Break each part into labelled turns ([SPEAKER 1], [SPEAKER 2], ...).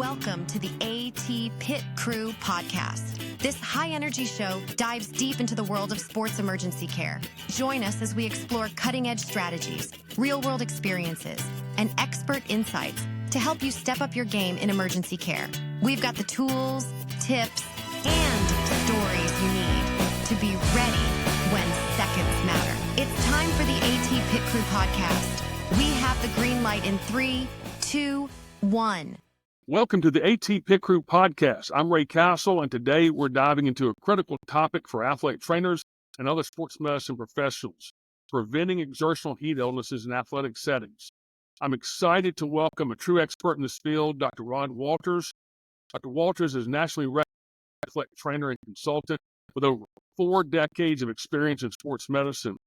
[SPEAKER 1] Welcome to the AT Pit Crew podcast. This high-energy show dives deep into the world of sports emergency care. Join us as we explore cutting-edge strategies, real-world experiences, and expert insights to help you step up your game in emergency care. We've got the tools, tips, and stories you need to be ready when seconds matter. It's time for the AT Pit Crew podcast. We have the green light in 3, 2, 1.
[SPEAKER 2] Welcome to the AT Pit Crew podcast. I'm Ray Castle, and today we're diving into a critical topic for athletic trainers and other sports medicine professionals, preventing exertional heat illnesses in athletic settings. I'm excited to welcome a true expert in this field, Dr. Rod Walters. Dr. Walters is a nationally recognized athletic trainer and consultant with over 4 decades of experience in sports medicine.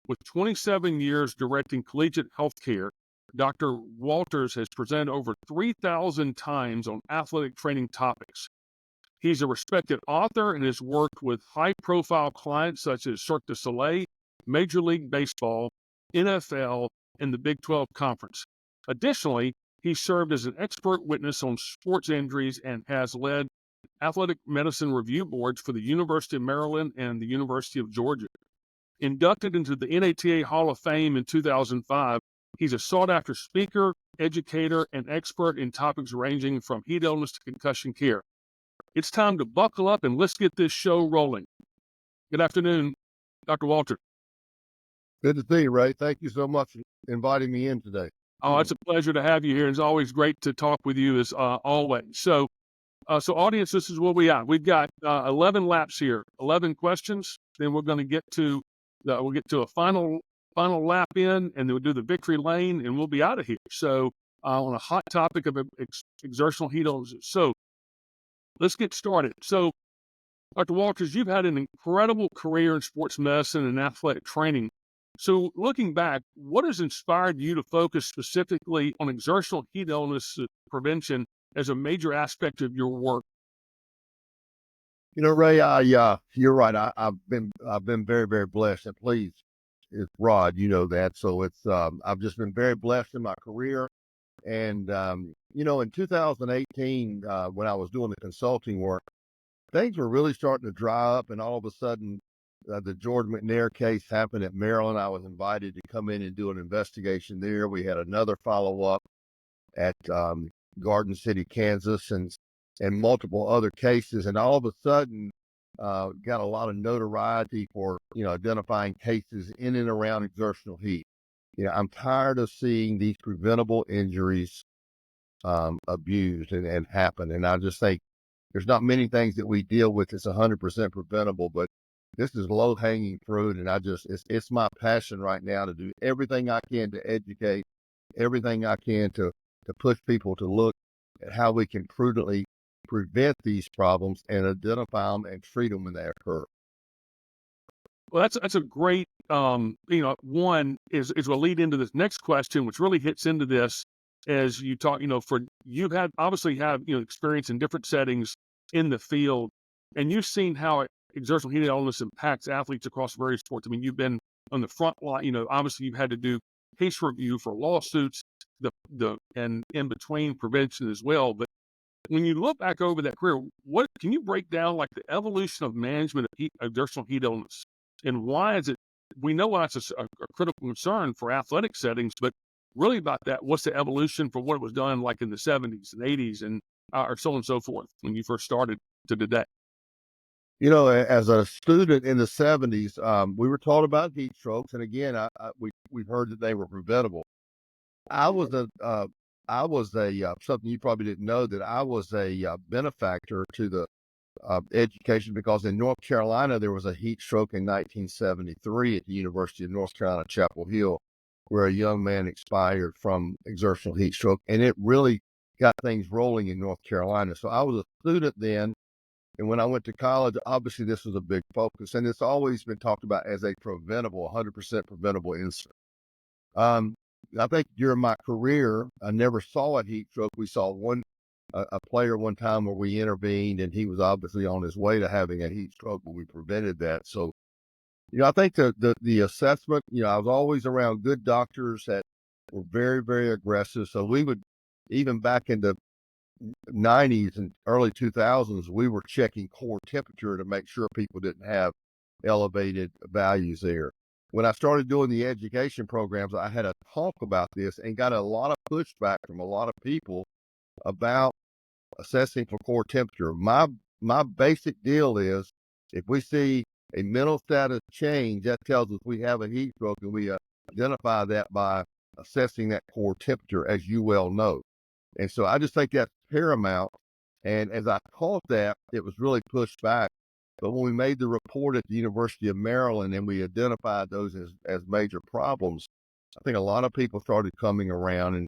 [SPEAKER 2] With 27 years directing collegiate healthcare, Dr. Walters has presented over 3,000 times on athletic training topics. He's a respected author and has worked with high-profile clients such as Cirque du Soleil, Major League Baseball, NFL, and the Big 12 Conference. Additionally, he served as an expert witness on sports injuries and has led athletic medicine review boards for the University of Maryland and the University of Georgia. Inducted into the NATA Hall of Fame in 2005, he's a sought-after speaker, educator, and expert in topics ranging from heat illness to concussion care. It's time to buckle up and let's get this show rolling. Good afternoon, Dr. Walters.
[SPEAKER 3] Good to see you, Ray. Thank you so much for inviting me in today.
[SPEAKER 2] Oh, it's a pleasure to have you here. It's always great to talk with you as always. So audience, this is what we have. We've got 11 laps here, 11 questions. Then we're going to get to we'll get to a final lap in, and then we'll do the victory lane, and we'll be out of here. So on a hot topic of exertional heat illnesses. So let's get started. So Dr. Walters, you've had an incredible career in sports medicine and athletic training. So looking back, what has inspired you to focus specifically on exertional heat illness prevention as a major aspect of your work?
[SPEAKER 3] You know, Ray, you're right. I've been very, very blessed, and please, it's Rod, you know that. So it's I've just been very blessed in my career. And in 2018, when I was doing the consulting work, things were really starting to dry up, and all of a sudden, the George McNair case happened at Maryland. I was invited to come in and do an investigation there. We had another follow-up at Garden City, Kansas, and multiple other cases, and all of a sudden got a lot of notoriety for identifying cases in and around exertional heat. I'm tired of seeing these preventable injuries abused and happen, and I just think there's not many things that we deal with that's 100% preventable, but this is low-hanging fruit, and it's my passion right now to do everything I can to educate, everything I can to push people to look at how we can prudently prevent these problems and identify them and treat them when they occur.
[SPEAKER 2] Well, that's a great, one is will lead into this next question, which really hits into this as you talk, you've obviously have experience in different settings in the field, and you've seen how exertional heat illness impacts athletes across various sports. I mean, you've been on the front line, obviously you've had to do case review for lawsuits, and in between prevention as well. But when you look back over that career, what can you break down like the evolution of management of exertional heat illness, and why is it? We know why it's a critical concern for athletic settings, but really about that, what's the evolution for what was done like in the 70s and 80s and or so on and so forth when you first started to today?
[SPEAKER 3] As a student in the 70s, we were taught about heat strokes, and again, we've heard that they were preventable. I was a something you probably didn't know, that I was a benefactor to the education, because in North Carolina there was a heat stroke in 1973 at the University of North Carolina, Chapel Hill, where a young man expired from exertional heat stroke, and it really got things rolling in North Carolina. So I was a student then, and when I went to college, obviously this was a big focus, and it's always been talked about as a 100% preventable incident. I think during my career, I never saw a heat stroke. We saw a player one time where we intervened, and he was obviously on his way to having a heat stroke, but we prevented that. So, I think the assessment, I was always around good doctors that were very, very aggressive. So we would, even back in the 90s and early 2000s, we were checking core temperature to make sure people didn't have elevated values there. When I started doing the education programs, I had a talk about this and got a lot of pushback from a lot of people about assessing for core temperature. My basic deal is if we see a mental status change, that tells us we have a heat stroke, and we identify that by assessing that core temperature, as you well know. And so I just think that's paramount. And as I taught that, it was really pushed back. But when we made the report at the University of Maryland and we identified those as major problems, I think a lot of people started coming around,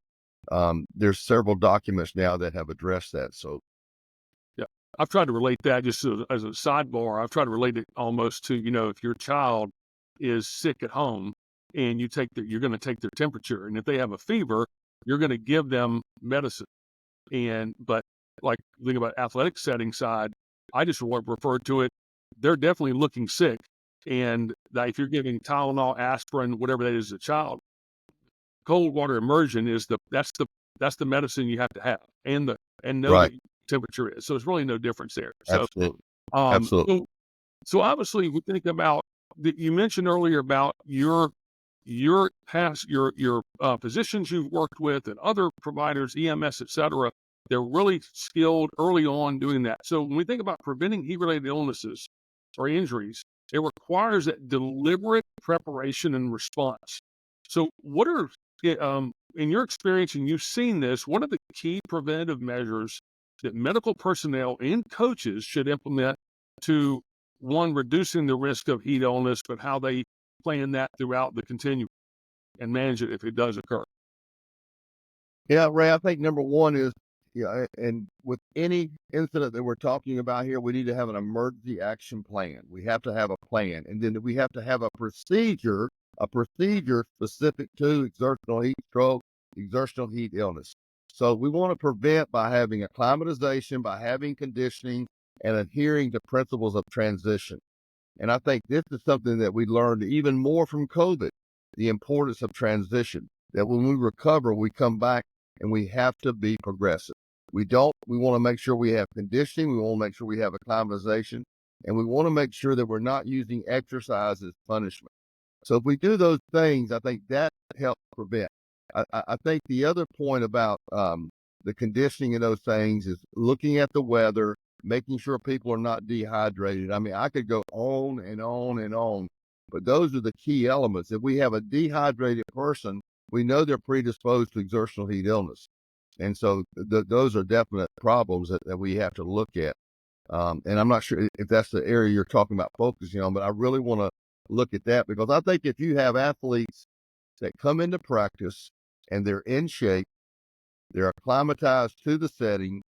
[SPEAKER 3] and there's several documents now that have addressed that. So,
[SPEAKER 2] Yeah, I've tried to relate that just as a sidebar. I've tried to relate it almost to, if your child is sick at home and you're going to take their temperature, and if they have a fever, you're going to give them medicine. But like think about athletic setting side, I just refer to it. They're definitely looking sick, and that if you're giving Tylenol, aspirin, whatever that is, to a child, cold water immersion is that's the medicine you have to have, and know
[SPEAKER 3] right.
[SPEAKER 2] that temperature is. So it's really no difference there. So,
[SPEAKER 3] Absolutely.
[SPEAKER 2] um,
[SPEAKER 3] Absolutely.
[SPEAKER 2] so, so obviously we think about that. You mentioned earlier about your past, your physicians you've worked with and other providers, EMS, et cetera. They're really skilled early on doing that. So when we think about preventing heat-related illnesses or injuries, it requires that deliberate preparation and response. So what are, in your experience, and you've seen this, what are the key preventative measures that medical personnel and coaches should implement to, one, reducing the risk of heat illness, but how they plan that throughout the continuum and manage it if it does occur?
[SPEAKER 3] Yeah, Ray, I think number one is, and with any incident that we're talking about here, we need to have an emergency action plan. We have to have a plan. And then we have to have a procedure specific to exertional heat stroke, exertional heat illness. So we want to prevent by having acclimatization, by having conditioning, and adhering to principles of transition. And I think this is something that we learned even more from COVID, the importance of transition, that when we recover, we come back and we have to be progressive. We want to make sure we have conditioning. We want to make sure we have acclimatization, and we want to make sure that we're not using exercise as punishment. So if we do those things, I think that helps prevent. I think the other point about the conditioning of those things is looking at the weather, making sure people are not dehydrated. I mean, I could go on and on and on, but those are the key elements. If we have a dehydrated person, we know they're predisposed to exertional heat illness. And so those are definite problems that we have to look at. And I'm not sure if that's the area you're talking about focusing on, but I really want to look at that because I think if you have athletes that come into practice and they're in shape, they're acclimatized to the setting,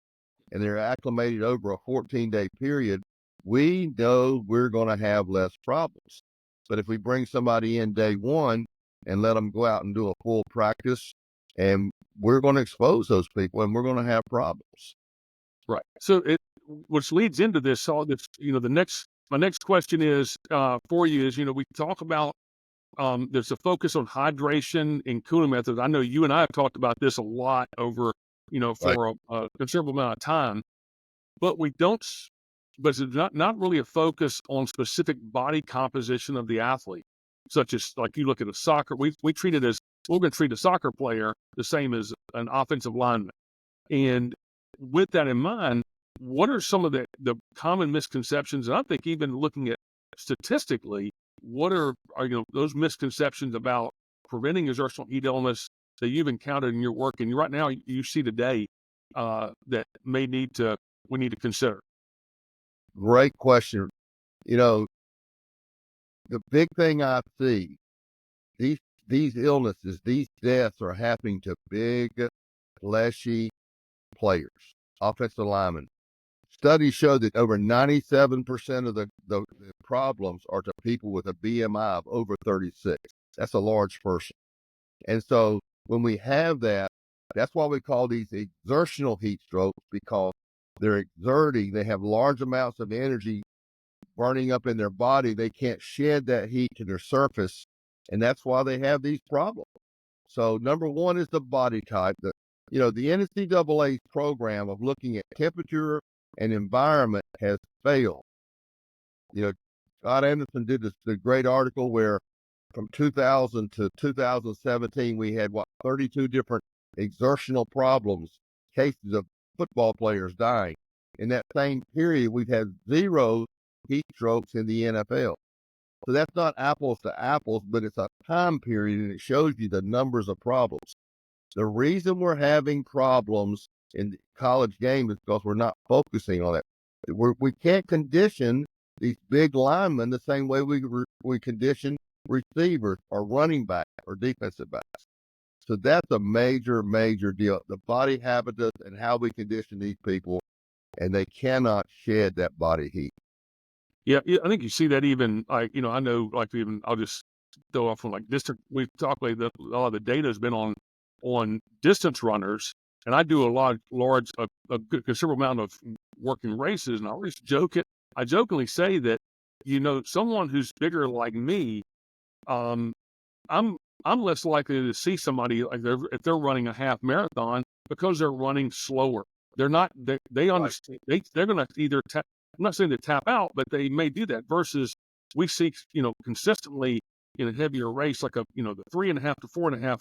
[SPEAKER 3] and they're acclimated over a 14-day period, we know we're going to have less problems. But if we bring somebody in day one and let them go out and do a full practice, and we're going to expose those people and we're going to have problems.
[SPEAKER 2] Right. So which leads into this, all this, my next question is, for you is, we talk about, there's a focus on hydration and cooling methods. I know you and I have talked about this a lot over,
[SPEAKER 3] Right.
[SPEAKER 2] for a considerable amount of time, but we don't, but it's not really a focus on specific body composition of the athlete, such as like you look at a soccer, we treat it as, we're going to treat a soccer player the same as an offensive lineman. And with that in mind, what are some of the common misconceptions? And I think even looking at statistically, what are those misconceptions about preventing exertional heat illness that you've encountered in your work and right now you see today that we need to consider?
[SPEAKER 3] Great question. You know, the big thing I see, these these illnesses, these deaths are happening to big, fleshy players, offensive linemen. Studies show that over 97% of the problems are to people with a BMI of over 36. That's a large person. And so when we have that, that's why we call these exertional heat strokes, because they're exerting, they have large amounts of energy burning up in their body. They can't shed that heat to their surface. And that's why they have these problems. So number one is the body type. The NCAA's program of looking at temperature and environment has failed. Scott Anderson did the great article where from 2000 to 2017, we had 32 different exertional problems, cases of football players dying. In that same period, we've had 0 heat strokes in the NFL. So that's not apples to apples, but it's a time period and it shows you the numbers of problems. The reason we're having problems in the college game is because we're not focusing on it. We can't condition these big linemen the same way we condition receivers or running back or defensive backs. So that's a major, major deal. The body habitus and how we condition these people, and they cannot shed that body heat.
[SPEAKER 2] Yeah, I think you see that even like, I know like even I'll just throw off on like distance. We've talked like a lot of the data has been on distance runners, and I do a good considerable amount of work in races, and I always I jokingly say that, someone who's bigger like me, um, I'm I'm less likely to see somebody like if they're running a half marathon because they're running slower. They're not they
[SPEAKER 3] Right.
[SPEAKER 2] understand they're going to either tap. I'm not saying they tap out, but they may do that. Versus we see consistently in a heavier race like the 3.5 to 4.5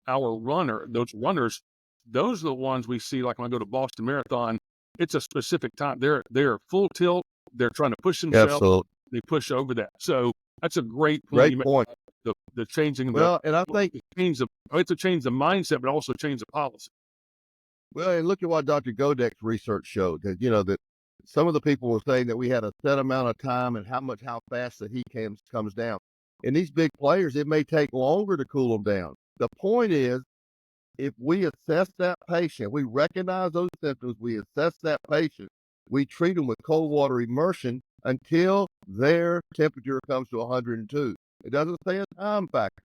[SPEAKER 2] hour runner. Those runners, those are the ones we see like when I go to Boston Marathon. It's a specific time. They're full tilt. They're trying to push themselves.
[SPEAKER 3] Absolutely.
[SPEAKER 2] They push over that. So that's a great point you
[SPEAKER 3] Great
[SPEAKER 2] make.
[SPEAKER 3] point.
[SPEAKER 2] The changing
[SPEAKER 3] Well, and I think,
[SPEAKER 2] it's to change the mindset, but also change the policy.
[SPEAKER 3] and look at what Dr. Godek's research showed that some of the people were saying that we had a set amount of time and how fast the heat comes down. And these big players, it may take longer to cool them down. The point is, if we assess that patient, we recognize those symptoms, we assess that patient, we treat them with cold water immersion until their temperature comes to 102. It doesn't say a time factor.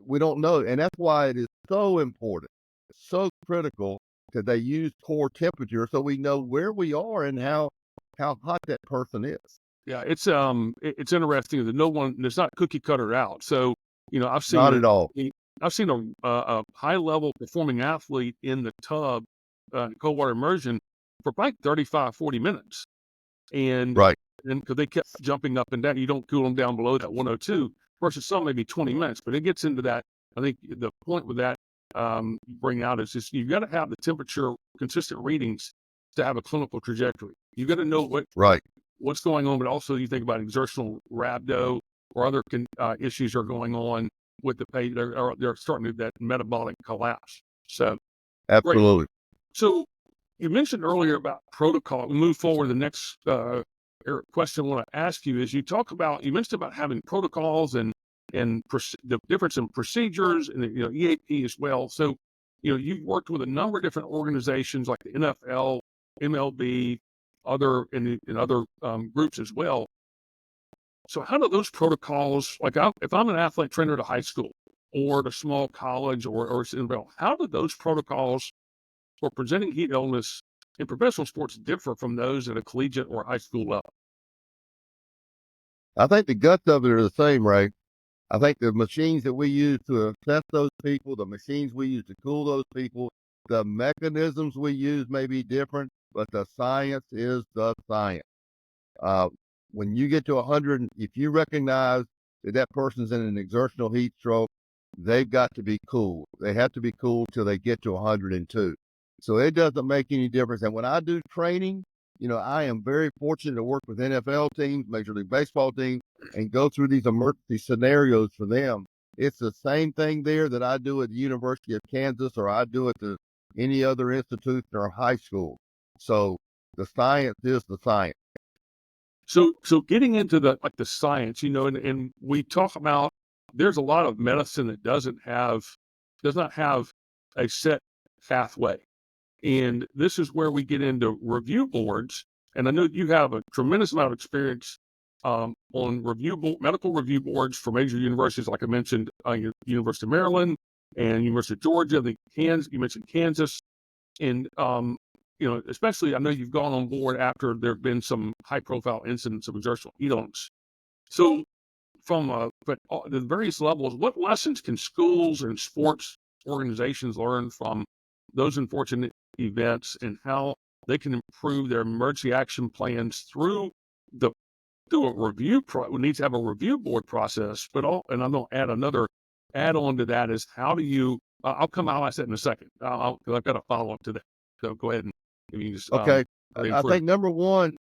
[SPEAKER 3] We don't know. And that's why it is so important, so critical that they use core temperature so we know where we are and how hot that person is.
[SPEAKER 2] Yeah, it's interesting that there's not cookie cutter out. So I've seen
[SPEAKER 3] Not at all.
[SPEAKER 2] a high level performing athlete in the tub, cold water immersion for like 35, 40 minutes, and
[SPEAKER 3] Right.
[SPEAKER 2] because they kept jumping up and down, you don't cool them down below that 102 versus some maybe 20 minutes, but it gets into that. I think the point with that you bring out is just you got to have the temperature consistent readings to have a clinical trajectory. You got to know
[SPEAKER 3] Right.
[SPEAKER 2] what's going on, but also you think about exertional rhabdo or other issues are going on with the patient. They're starting to that metabolic collapse. So great.
[SPEAKER 3] Absolutely.
[SPEAKER 2] So you mentioned earlier about protocol. We move forward. The next question I want to ask you is you mentioned about having protocols and the difference in procedures and EAP as well. So you've worked with a number of different organizations like the NFL, MLB, other groups as well. So how do those protocols, like if I'm an athletic trainer at a high school or at a small college or how do those protocols for presenting heat illness in professional sports differ from those at a collegiate or high school level?
[SPEAKER 3] I think the guts of it are the same, Ray. I think the machines that we use to assess those people, the machines we use to cool those people, the mechanisms we use may be different, but the science is the science. Uh, when you get to 100, if you recognize that that person's in an exertional heat stroke, they've got to be cool. They have to be cool till they get to 102. So it doesn't make any difference. And when I do training, I am very fortunate to work with NFL teams, Major League Baseball teams, and go through these emergency scenarios for them. It's the same thing there that I do at the University of Kansas or I do at any other institution or high school. So the science is the science.
[SPEAKER 2] So getting into the science, and we talk about there's a lot of medicine that does not have a set pathway. And this is where we get into review boards. And I know you have a tremendous amount of experience on medical review boards for major universities, like I mentioned, University of Maryland and University of Georgia. You mentioned Kansas, and especially I know you've gone on board after there have been some high-profile incidents of exertional heat illness. So, but the various levels, what lessons can schools and sports organizations learn from those unfortunate events and how they can improve their emergency action plans through the through a review. We need to have a review board process, but and I'm going to add another add on to that is how do you? I'll ask that in a second. Cause I've got a follow up to that. So go ahead and you just
[SPEAKER 3] Okay. I
[SPEAKER 2] improve.
[SPEAKER 3] think number one,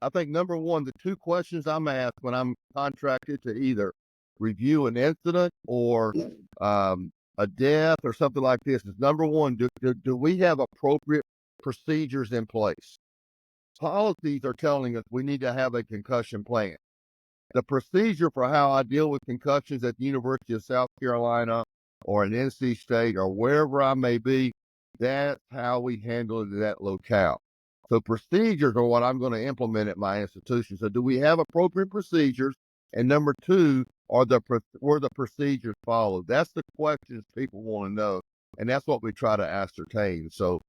[SPEAKER 3] the two questions I'm asked when I'm contracted to either review an incident or a death or something like this is number one, do we have appropriate procedures in place? Policies are telling us we need to have a concussion plan. The procedure for how I deal with concussions at the University of South Carolina or an NC State or wherever I may be, that's how we handle it at that locale. So procedures are what I'm going to implement at my institution. So do we have appropriate procedures? And number two, were the procedures followed? That's the questions people want to know, and that's what we try to ascertain. So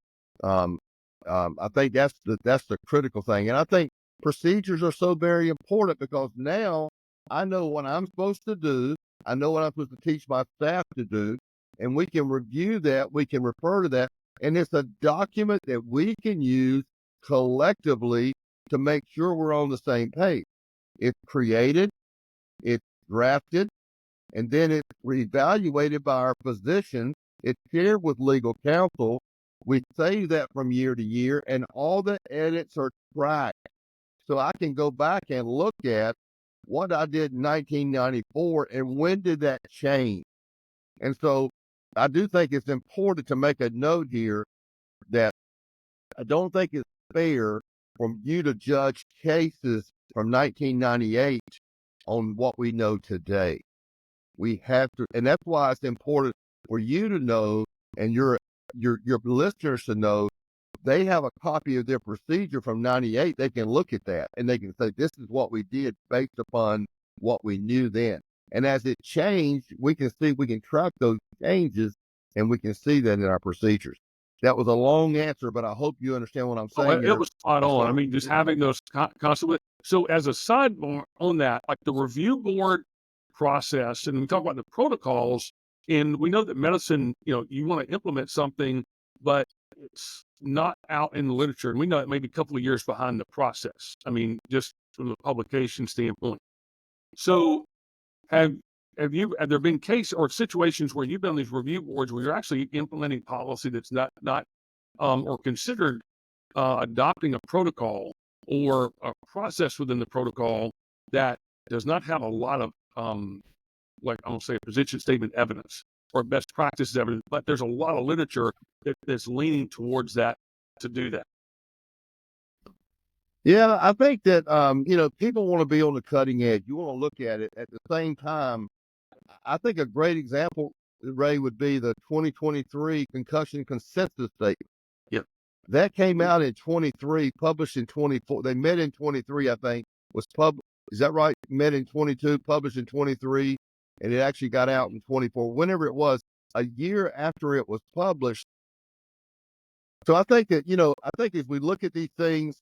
[SPEAKER 3] um, I think that's the critical thing, and I think procedures are so very important because now I know what I'm supposed to do. I know what I'm supposed to teach my staff to do, and we can review that. We can refer to that, and it's a document that we can use collectively to make sure we're on the same page. It's created, it's drafted, and then it's reevaluated by our physicians. It's shared with legal counsel. We save that from year to year, and all the edits are tracked. So I can go back and look at what I did in 1994 and when did that change. And so I do think it's important to make a note here that I don't think it's fair for you to judge cases from 1998 on what we know today. We have to, and that's why it's important for you to know and your listeners to know they have a copy of their procedure from 98. They can look at that and they can say, this is what we did based upon what we knew then. And as it changed, we can track those changes and we can see that in our procedures. That was a long answer, but I hope you understand what I'm saying.
[SPEAKER 2] It was spot on. I mean, just having those constantly. So as a sidebar on that, like the review board process, and we talk about the protocols, and we know that medicine, you want to implement something, but it's not out in the literature. And we know it may be a couple of years behind the process. I mean, just from the publication standpoint. So have there been case or situations where you've been on these review boards where you're actually implementing policy that's not or considered adopting a protocol or a process within the protocol that does not have a lot of, like I'm going to say, a position statement evidence or best practices evidence, but there's a lot of literature that's leaning towards that to do that.
[SPEAKER 3] Yeah, I think that, people want to be on the cutting edge. You want to look at it. At the same time, I think a great example, Ray, would be the 2023 concussion consensus statement.
[SPEAKER 2] Yep.
[SPEAKER 3] That came out in 23, published in 24. They met in 23, I think, is that right? Met in 22, published in 23, and it actually got out in 24, whenever it was, a year after it was published. So I think that, as we look at these things,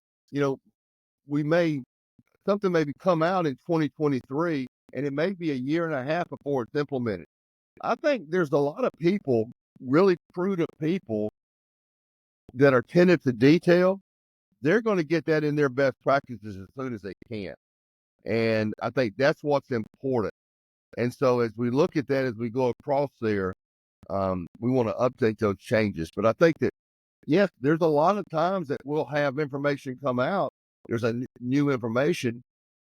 [SPEAKER 3] something may come out in 2023 and it may be a year and a half before it's implemented. I think there's a lot of people, really prudent people that are attentive to detail. They're going to get that in their best practices as soon as they can. And I think that's what's important. And so as we look at that, as we go across there, we want to update those changes. But I think that, yes, there's a lot of times that we'll have information come out. There's a new information,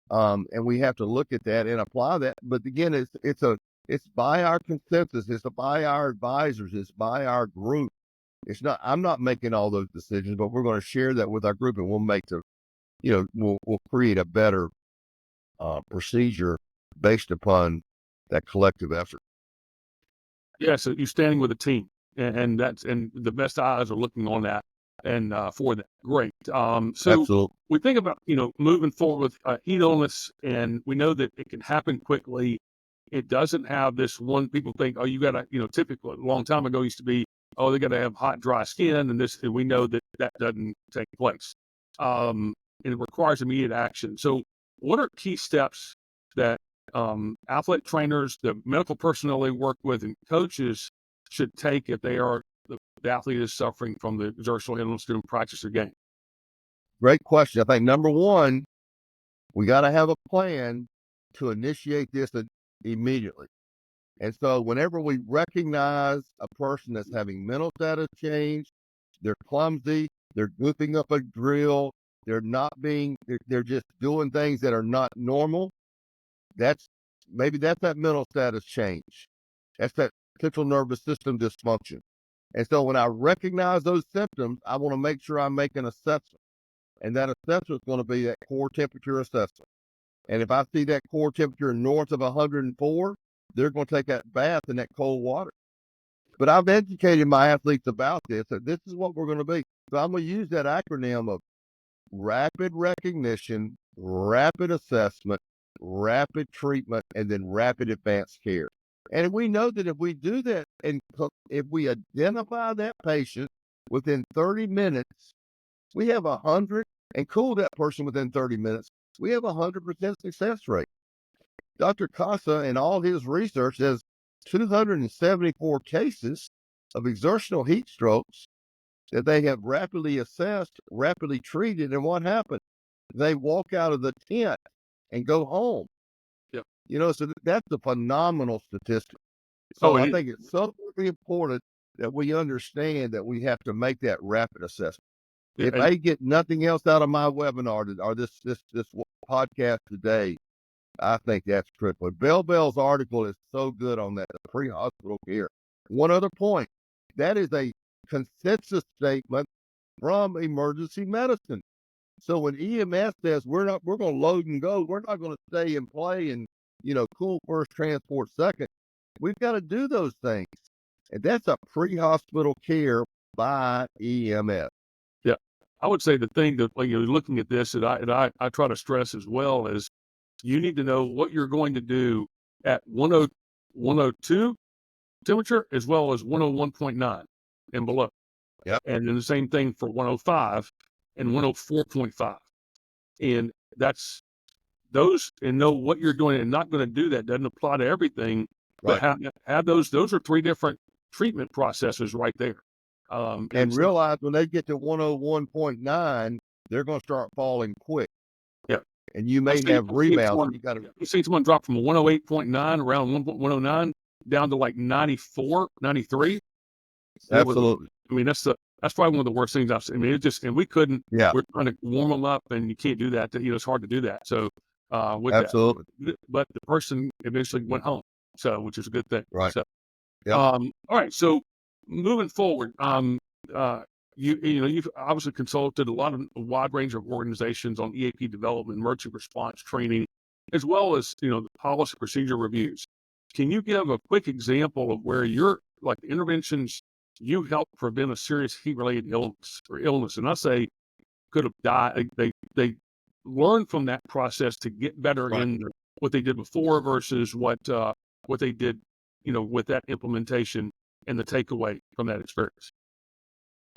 [SPEAKER 3] and we have to look at that and apply that. But again, it's by our consensus, it's by our advisors, it's by our group. It's not. I'm not making all those decisions, but we're going to share that with our group, and we'll make we'll create a better procedure based upon that collective effort.
[SPEAKER 2] Yeah, so you're standing with a team, and the best eyes are looking on that and for that. Great. So
[SPEAKER 3] Absolutely.
[SPEAKER 2] we think about moving forward with heat illness, and we know that it can happen quickly. It doesn't have this one. People think, oh, you got to typically a long time ago used to be, oh, they got to have hot, dry skin, and we know that doesn't take place. And it requires immediate action. So, what are key steps that athletic trainers, the medical personnel they work with, and coaches should take if they are the athlete is suffering from the exertional illness during practice or game?
[SPEAKER 3] Great question. I think number one, we got to have a plan to initiate this immediately. And so whenever we recognize a person that's having mental status change, they're clumsy, they're goofing up a drill, they're just doing things that are not normal. That's that mental status change. That's that central nervous system dysfunction. And so when I recognize those symptoms, I want to make sure I make an assessment. And that assessment is going to be that core temperature assessment. And if I see that core temperature north of 104, they're going to take that bath in that cold water. But I've educated my athletes about this, that this is what we're going to be. So I'm going to use that acronym of rapid recognition, rapid assessment, rapid treatment, and then rapid advanced care. And we know that if we do that, and if we identify that patient within 30 minutes, we have 100, and cool that person within 30 minutes, we have 100% success rate. Dr. Casa and all his research has 274 cases of exertional heat strokes that they have rapidly assessed, rapidly treated, and what happened? They walk out of the tent and go home.
[SPEAKER 2] Yep.
[SPEAKER 3] So that's a phenomenal statistic.
[SPEAKER 2] Oh,
[SPEAKER 3] So I
[SPEAKER 2] it
[SPEAKER 3] think it's so very important that we understand that we have to make that rapid assessment.
[SPEAKER 2] is.
[SPEAKER 3] If I get nothing else out of my webinar or this podcast today, I think that's critical. Bell's article is so good on that, the pre-hospital care. One other point, that is a consensus statement from emergency medicine. So when EMS says we're going to load and go, we're not going to stay and play and, cool first, transport second. We've got to do those things. And that's a pre-hospital care by EMS.
[SPEAKER 2] Yeah. I would say the thing that, looking at this, that I try to stress as well is you need to know what you're going to do at 102 temperature as well as 101.9 and below.
[SPEAKER 3] Yep.
[SPEAKER 2] And then the same thing for 105 and 104.5. And that's those, and know what you're doing and not going to do that doesn't apply to everything, but
[SPEAKER 3] Right.
[SPEAKER 2] have those are three different treatment processes right there.
[SPEAKER 3] And realize when they get to 101.9, they're going to start falling quick.
[SPEAKER 2] Yeah.
[SPEAKER 3] And you may have rebounds.
[SPEAKER 2] You see someone drop from 108.9 around 109 down to like 94, 93.
[SPEAKER 3] Absolutely.
[SPEAKER 2] That's probably one of the worst things I've seen. I mean, and we couldn't,
[SPEAKER 3] Yeah.
[SPEAKER 2] we're trying to warm them up and you can't do that. It's hard to do that. So, with
[SPEAKER 3] Absolutely.
[SPEAKER 2] that, but the person eventually went home. So, which is a good thing.
[SPEAKER 3] Right.
[SPEAKER 2] So,
[SPEAKER 3] Yep.
[SPEAKER 2] all right. So moving forward, you've obviously consulted a wide range of organizations on EAP development, emergency response training, as well as, the policy procedure reviews. Can you give a quick example of where your interventions you help prevent a serious heat-related illness? And I say could have died. They learn from that process to get better
[SPEAKER 3] Right.
[SPEAKER 2] in what they did before versus what they did, with that implementation and the takeaway from that experience.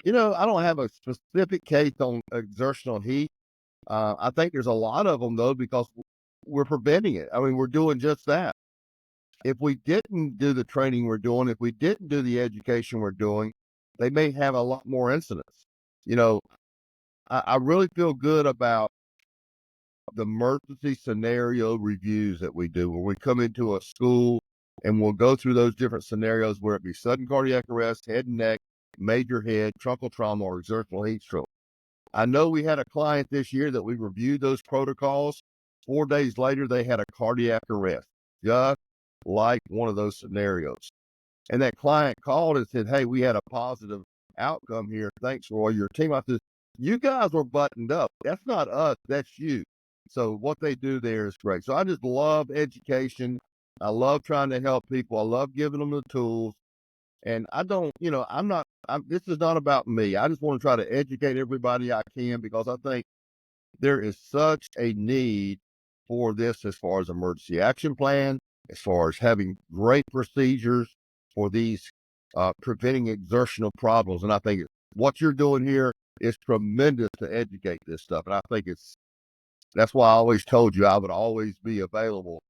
[SPEAKER 3] I don't have a specific case on exertional heat. I think there's a lot of them, though, because we're preventing it. I mean, we're doing just that. If we didn't do the training we're doing, if we didn't do the education we're doing, they may have a lot more incidents. I really feel good about the emergency scenario reviews that we do when we come into a school and we'll go through those different scenarios, where it be sudden cardiac arrest, head and neck, major head, truncal trauma, or exertional heat stroke. I know we had a client this year that we reviewed those protocols. 4 days later, they had a cardiac arrest, just like one of those scenarios. And that client called and said, "Hey, we had a positive outcome here. Thanks for all your team." I said, "You guys were buttoned up. That's not us. That's you." So what they do there is great. So I just love education. I love trying to help people. I love giving them the tools. And I don't, this is not about me. I just want to try to educate everybody I can, because I think there is such a need for this as far as emergency action plan, as far as having great procedures for these preventing exertional problems. And I think what you're doing here is tremendous to educate this stuff. And I think that's why I always told you I would always be available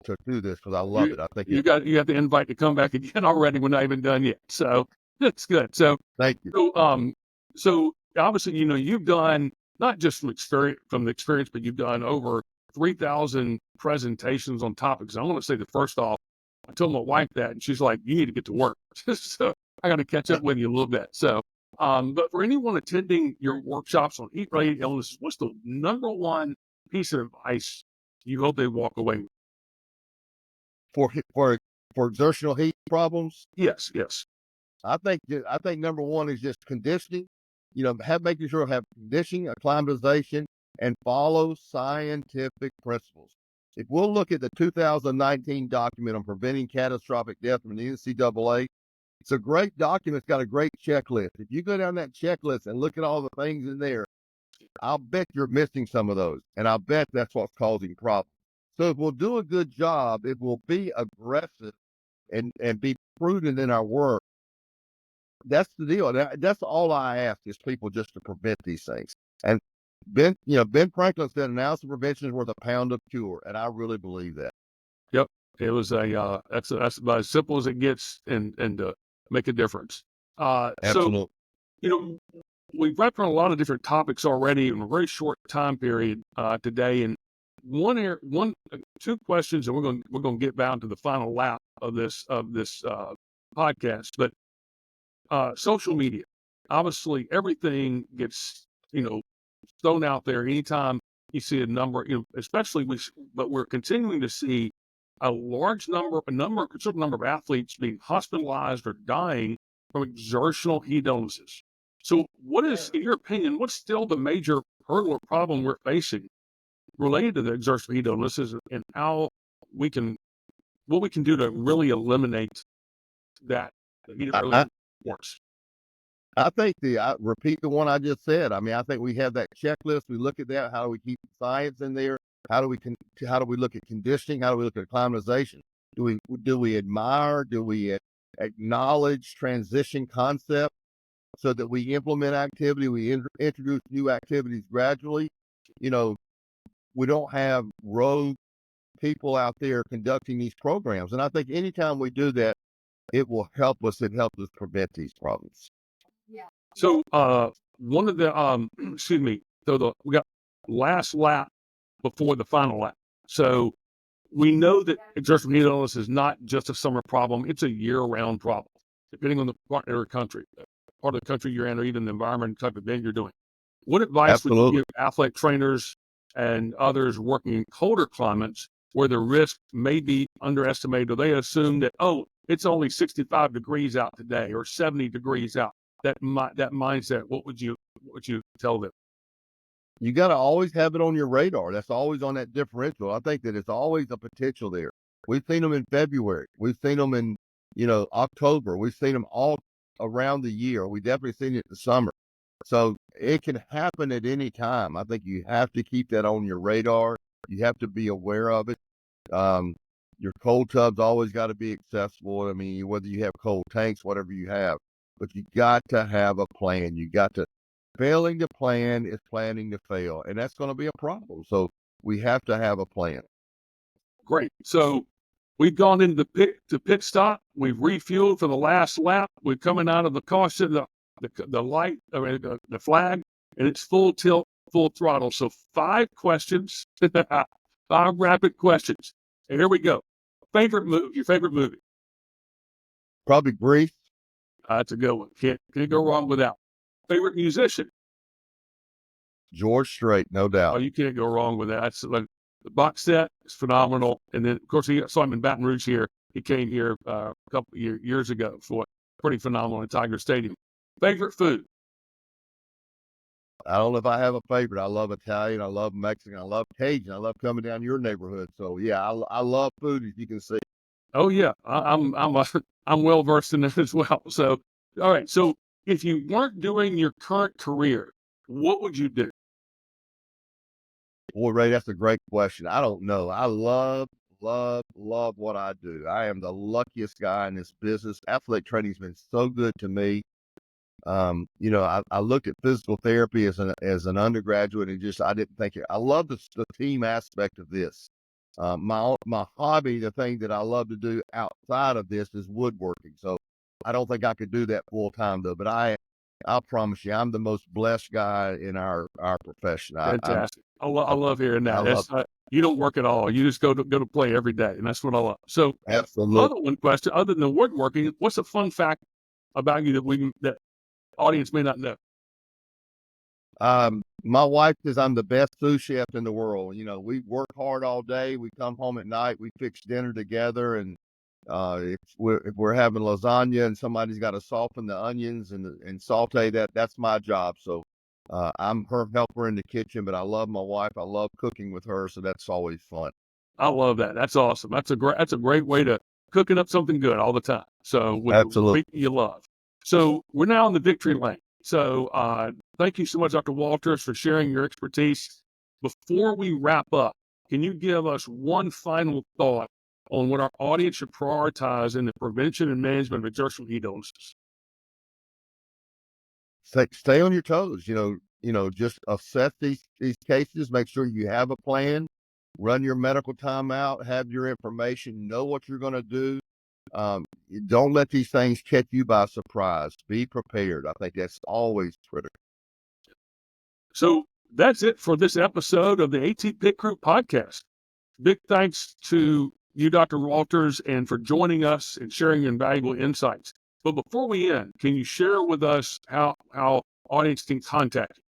[SPEAKER 3] to do this, because I love it. I think
[SPEAKER 2] you got the invite to come back again already. We're not even done yet. So That's good. So,
[SPEAKER 3] Thank you.
[SPEAKER 2] so, um, so obviously, you've done not just from the experience, but you've done over 3,000 presentations on topics. I want to say that first off, I told my wife that, and she's like, "You need to get to work." So I got to catch up with you a little bit. So, but for anyone attending your workshops on heat-related illnesses, what's the number one piece of advice you hope they walk away with?
[SPEAKER 3] For for exertional heat problems,
[SPEAKER 2] Yes, yes.
[SPEAKER 3] I think number one is just conditioning. Making sure have conditioning, acclimatization, and follow scientific principles. If we'll look at the 2019 document on preventing catastrophic death from the NCAA, it's a great document. It's got a great checklist. If you go down that checklist and look at all the things in there, I'll bet you're missing some of those, and I'll bet that's what's causing problems. So if we'll do a good job, if we'll be aggressive and be prudent in our work, that's the deal. That's all I ask is people just to prevent these things. And Ben Franklin said an ounce of prevention is worth a pound of cure, and I really believe that.
[SPEAKER 2] Yep. It was that's about as simple as it gets, and make a difference. So
[SPEAKER 3] Absolutely.
[SPEAKER 2] you know, we've wrapped on a lot of different topics already in a very short time period today, and two questions, and we're going to get down to the final lap of this podcast. But social media, obviously, everything gets thrown out there anytime you see a number, especially but we're continuing to see a considerable number of athletes being hospitalized or dying from exertional heat illnesses. So what is, in your opinion, what's still the major hurdle or problem we're facing related to the exertional heat illnesses, and what we can do to really eliminate that heat
[SPEAKER 3] I,
[SPEAKER 2] related
[SPEAKER 3] I,
[SPEAKER 2] sports?
[SPEAKER 3] I think I repeat the one I just said. I mean, I think we have that checklist. We look at that. How do we keep science in there? How do we look at conditioning? How do we look at acclimatization? Do we admire? Do we acknowledge transition concept so that we implement activity? We introduce new activities gradually. You know, we don't have rogue people out there conducting these programs. And I think anytime we do that, it will help us. It helps us prevent these problems.
[SPEAKER 2] So one of the excuse me, we got last lap before the final lap. So we know that exertional heat illness is not just a summer problem; it's a year-round problem, depending on the part of the country you're in, or even the environment type of event you're doing. What advice would you
[SPEAKER 3] Absolutely.
[SPEAKER 2] give athletic trainers and others working in colder climates where the risk may be underestimated, or they assume that, oh, it's only 65 degrees out today or 70 degrees out? That mindset, what would you tell them?
[SPEAKER 3] You got to always have it on your radar. That's always on that differential. I think that it's always a potential there. We've seen them in February. We've seen them in, October. We've seen them all around the year. We definitely seen it in the summer. So it can happen at any time. I think you have to keep that on your radar. You have to be aware of it. Um, your cold tub's always got to be accessible. I mean, whether you have cold tanks, whatever you have, but you got to have a plan. You got to Failing to plan is planning to fail, and that's going to be a problem. So we have to have a plan.
[SPEAKER 2] Great. So we've gone into the pit stop. We've refueled for the last lap. We're coming out of the caution, the light, the flag, and it's full tilt, full throttle. So 5 questions, 5 rapid questions. And here we go. Your favorite movie?
[SPEAKER 3] Probably Greece,
[SPEAKER 2] That's a good one. Can't go wrong with that. Favorite musician?
[SPEAKER 3] George Strait, no
[SPEAKER 2] Oh,
[SPEAKER 3] doubt.
[SPEAKER 2] you can't go wrong with that. That's like the box set is phenomenal. And then, of course, he saw him in Baton Rouge here. He came here a couple years ago for pretty phenomenal in Tiger Stadium. Favorite food?
[SPEAKER 3] I don't know if I have a favorite. I love Italian. I love Mexican. I love Cajun. I love coming down your neighborhood. So yeah, I love food, as you can see.
[SPEAKER 2] Oh yeah, I'm well versed in it as well. So, all right. So, if you weren't doing your current career, what would you do?
[SPEAKER 3] Boy, Ray, that's a great question. I don't know. I love what I do. I am the luckiest guy in this business. Athletic training's been so good to me. I looked at physical therapy as an undergraduate and just I didn't think it. I love the team aspect of this. My hobby, the thing that I love to do outside of this is woodworking. So I don't think I could do that full time though, but I'll promise you, I'm the most blessed guy in our profession.
[SPEAKER 2] Fantastic. I love hearing
[SPEAKER 3] I
[SPEAKER 2] that.
[SPEAKER 3] love
[SPEAKER 2] You don't work at all. You just go to play every day, and that's what I love. So,
[SPEAKER 3] absolutely.
[SPEAKER 2] one question, other than woodworking, what's a fun fact about you that audience may not know?
[SPEAKER 3] My wife says I'm the best sous chef in the world. You know, we work hard all day. We come home at night. We fix dinner together, and if we're having lasagna and somebody's got to soften the onions and saute that's my job. So I'm her helper in the kitchen, but I love my wife. I love cooking with her, so that's always fun.
[SPEAKER 2] I love that. That's awesome. That's a great way to cooking up something good all the time. So with the
[SPEAKER 3] Absolutely.
[SPEAKER 2] people you love. So we're now in the victory lane. So thank you so much, Dr. Walters, for sharing your expertise. Before we wrap up, can you give us one final thought on what our audience should prioritize in the prevention and management of exertional heat illnesses?
[SPEAKER 3] Stay on your toes. Just assess these cases. Make sure you have a plan. Run your medical timeout. Have your information. Know what you're going to do. Don't let these things catch you by surprise. Be prepared. I think that's always critical.
[SPEAKER 2] So that's it for this episode of the AT Pit Crew podcast. Big thanks to you, Dr. Walters, and for joining us and sharing your invaluable insights. But before we end, can you share with us how audience can contact you?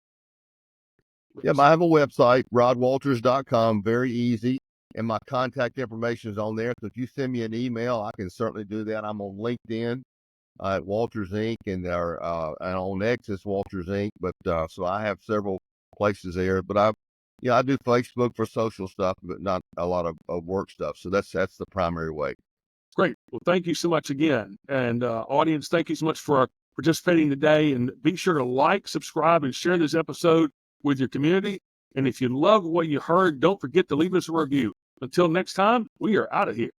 [SPEAKER 3] Yeah, I have a website, rodwalters.com, very easy. And my contact information is on there. So if you send me an email, I can certainly do that. I'm on LinkedIn at Walters Inc. and on X it's Walters Inc. But so I have several places there. But I do Facebook for social stuff, but not a lot of work stuff. So that's the primary way.
[SPEAKER 2] Great. Well, thank you so much again. And audience, thank you so much for participating today. And be sure to like, subscribe, and share this episode with your community. And if you love what you heard, don't forget to leave us a review. Until next time, we are out of here.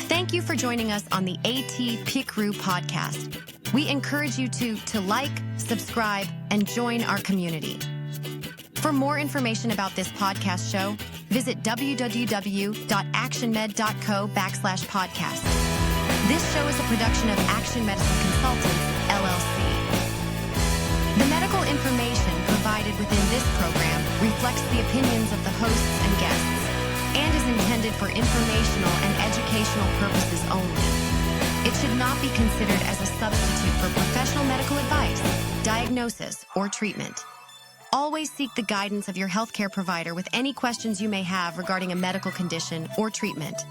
[SPEAKER 1] Thank you for joining us on the AT Pit Crew podcast. We encourage you to like, subscribe, and join our community. For more information about this podcast show, visit www.actionmed.co/podcast. This show is a production of Action Medicine Consultants, LLC. The medical information provided within this program reflects the opinions of the hosts and guests and is intended for informational and educational purposes only. It should not be considered as a substitute for professional medical advice, diagnosis, or treatment. Always seek the guidance of your healthcare provider with any questions you may have regarding a medical condition or treatment.